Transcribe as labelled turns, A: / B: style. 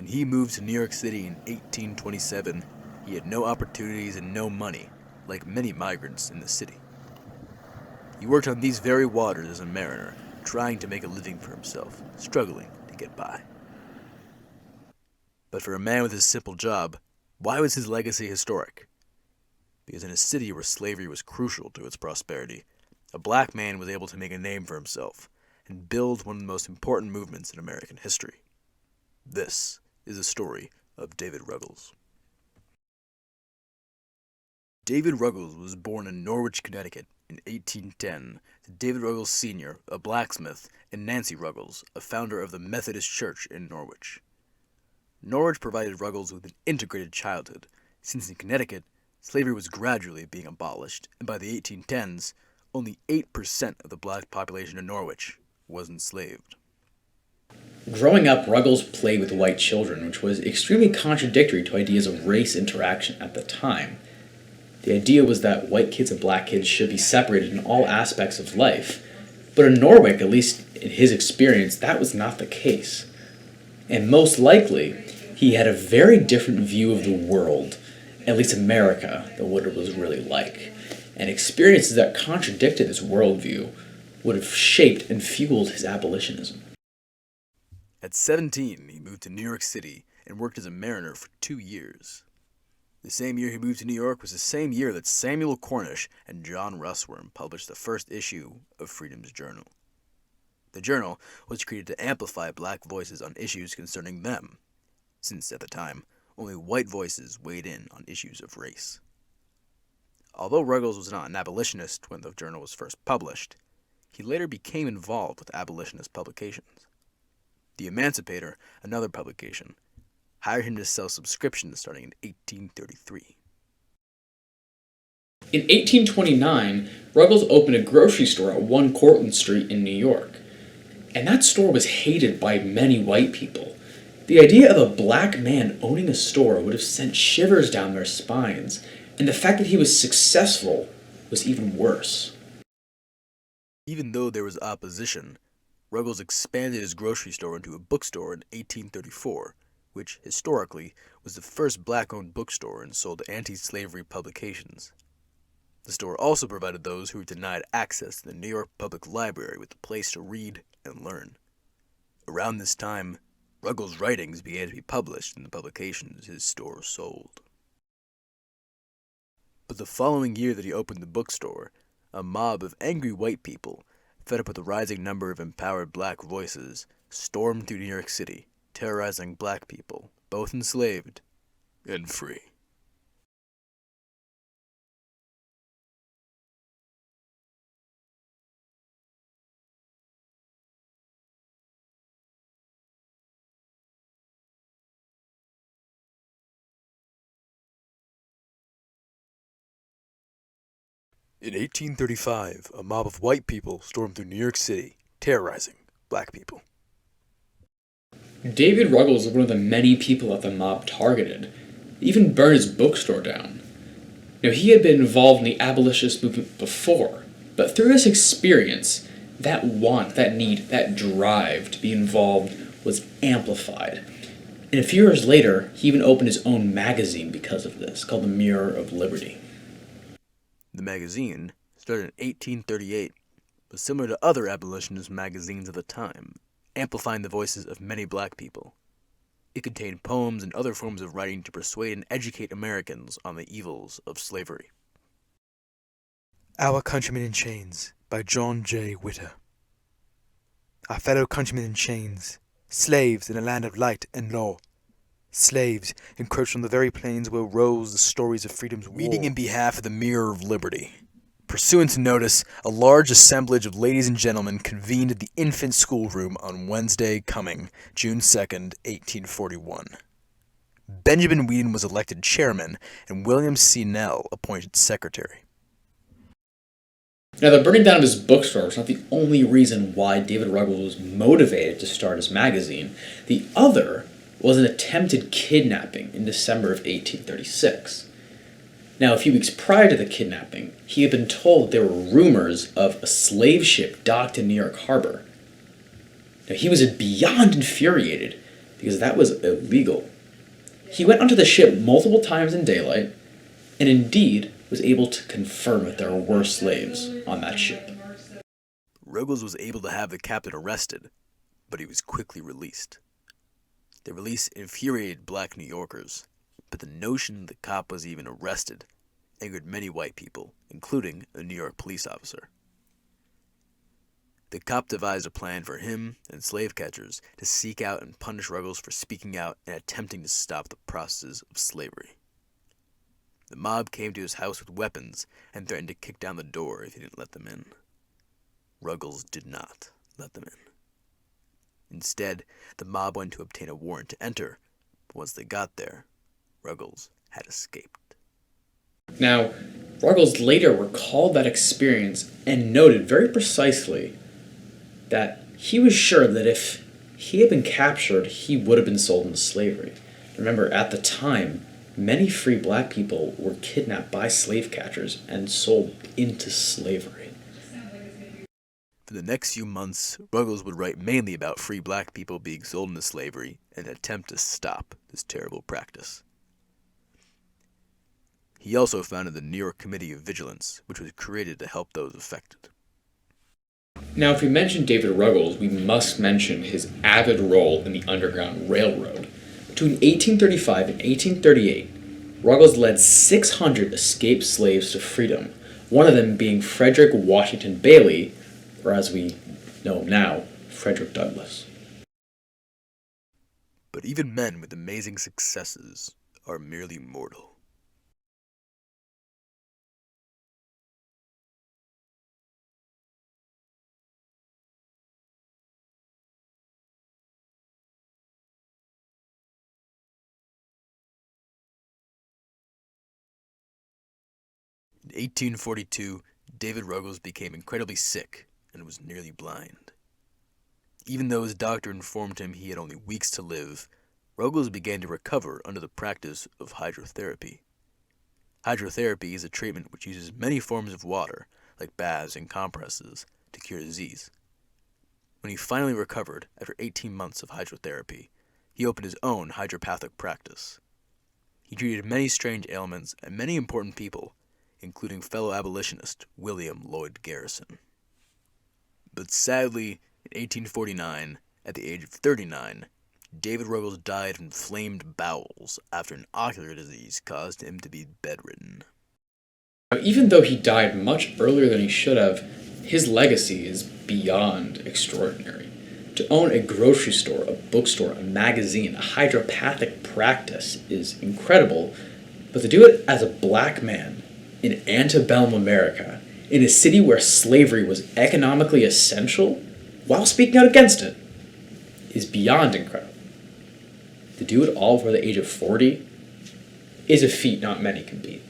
A: When he moved to New York City in 1827, he had no opportunities and no money, like many migrants in the city. He worked on these very waters as a mariner, trying to make a living for himself, struggling to get by. But for a man with his simple job, why was his legacy historic? Because in a city where slavery was crucial to its prosperity, a black man was able to make a name for himself and build one of the most important movements in American history. This is the story of David Ruggles. David Ruggles was born in Norwich, Connecticut in 1810 to David Ruggles Sr., a blacksmith, and Nancy Ruggles, a founder of the Methodist Church in Norwich. Norwich provided Ruggles with an integrated childhood, since in Connecticut, slavery was gradually being abolished, and by the 1810s, only 8% of the black population in Norwich was enslaved.
B: Growing up, Ruggles played with white children, which was extremely contradictory to ideas of race interaction at the time. The idea was that white kids and black kids should be separated in all aspects of life, but in Norwich, at least in his experience, that was not the case. And most likely, he had a very different view of the world, at least America, than what it was really like. And experiences that contradicted this worldview would have shaped and fueled his abolitionism.
A: At 17, he moved to New York City and worked as a mariner for 2 years. The same year he moved to New York was the same year that Samuel Cornish and John Russwurm published the first issue of Freedom's Journal. The journal was created to amplify black voices on issues concerning them, since at the time, only white voices weighed in on issues of race. Although Ruggles was not an abolitionist when the journal was first published, he later became involved with abolitionist publications. The Emancipator, another publication, hired him to sell subscriptions starting in 1833.
B: In 1829, Ruggles opened a grocery store at 1 Cortlandt Street in New York. And that store was hated by many white people. The idea of a black man owning a store would have sent shivers down their spines, and the fact that he was successful was even worse.
A: Even though there was opposition, Ruggles expanded his grocery store into a bookstore in 1834, which, historically, was the first black-owned bookstore and sold anti-slavery publications. The store also provided those who were denied access to the New York Public Library with a place to read and learn. Around this time, Ruggles' writings began to be published in the publications his store sold. But the following year that he opened the bookstore, a mob of angry white people, fed up with the rising number of empowered black voices, stormed through New York City, terrorizing black people, both enslaved and free. In 1835, a mob of white people stormed through New York City, terrorizing black people.
B: David Ruggles was one of the many people that the mob targeted. They even burned his bookstore down. Now, he had been involved in the abolitionist movement before, but through this experience, that want, that need, that drive to be involved was amplified. And a few years later, he even opened his own magazine because of this, called the Mirror of Liberty.
A: The magazine, started in 1838, was similar to other abolitionist magazines of the time, amplifying the voices of many black people. It contained poems and other forms of writing to persuade and educate Americans on the evils of slavery. Our Countrymen in Chains by John J. Whitter. Our fellow countrymen in chains, slaves in a land of light and law, slaves encroached on the very plains where rose the stories of freedom's war. Reading in behalf of the Mirror of Liberty. Pursuant to notice, a large assemblage of ladies and gentlemen convened at the infant schoolroom on Wednesday coming, June 2nd, 1841. Benjamin Whedon was elected chairman, and William C. Nell appointed secretary.
B: Now, the burning down of his bookstore was not the only reason why David Ruggles was motivated to start his magazine. The other was an attempted kidnapping in December of 1836. Now, a few weeks prior to the kidnapping, he had been told that there were rumors of a slave ship docked in New York Harbor. Now, he was beyond infuriated because that was illegal. He went onto the ship multiple times in daylight, and indeed was able to confirm that there were slaves on that ship.
A: Ruggles was able to have the captain arrested, but he was quickly released. The release infuriated black New Yorkers, but the notion the cop was even arrested angered many white people, including a New York police officer. The cop devised a plan for him and slave catchers to seek out and punish Ruggles for speaking out and attempting to stop the processes of slavery. The mob came to his house with weapons and threatened to kick down the door if he didn't let them in. Ruggles did not let them in. Instead, the mob went to obtain a warrant to enter, but once they got there, Ruggles had escaped.
B: Now, Ruggles later recalled that experience and noted very precisely that he was sure that if he had been captured, he would have been sold into slavery. Remember, at the time, many free black people were kidnapped by slave catchers and sold into slavery.
A: For the next few months, Ruggles would write mainly about free black people being sold into slavery and attempt to stop this terrible practice. He also founded the New York Committee of Vigilance, which was created to help those affected.
B: Now, if we mention David Ruggles, we must mention his avid role in the Underground Railroad. Between 1835 and 1838, Ruggles led 600 escaped slaves to freedom, one of them being Frederick Washington Bailey, or as we know him now, Frederick Douglass.
A: But even men with amazing successes are merely mortal. In 1842, David Ruggles became incredibly sick and was nearly blind. Even though his doctor informed him he had only weeks to live, Ruggles began to recover under the practice of hydrotherapy. Hydrotherapy is a treatment which uses many forms of water, like baths and compresses, to cure disease. When he finally recovered, after 18 months of hydrotherapy, he opened his own hydropathic practice. He treated many strange ailments and many important people, including fellow abolitionist William Lloyd Garrison. But sadly, in 1849, at the age of 39, David Ruggles died of inflamed bowels after an ocular disease caused him to be bedridden.
B: Now, even though he died much earlier than he should have, his legacy is beyond extraordinary. To own a grocery store, a bookstore, a magazine, a hydropathic practice is incredible, but to do it as a black man in antebellum America, in a city where slavery was economically essential, while speaking out against it, is beyond incredible. To do it all before the age of 40 is a feat not many can beat.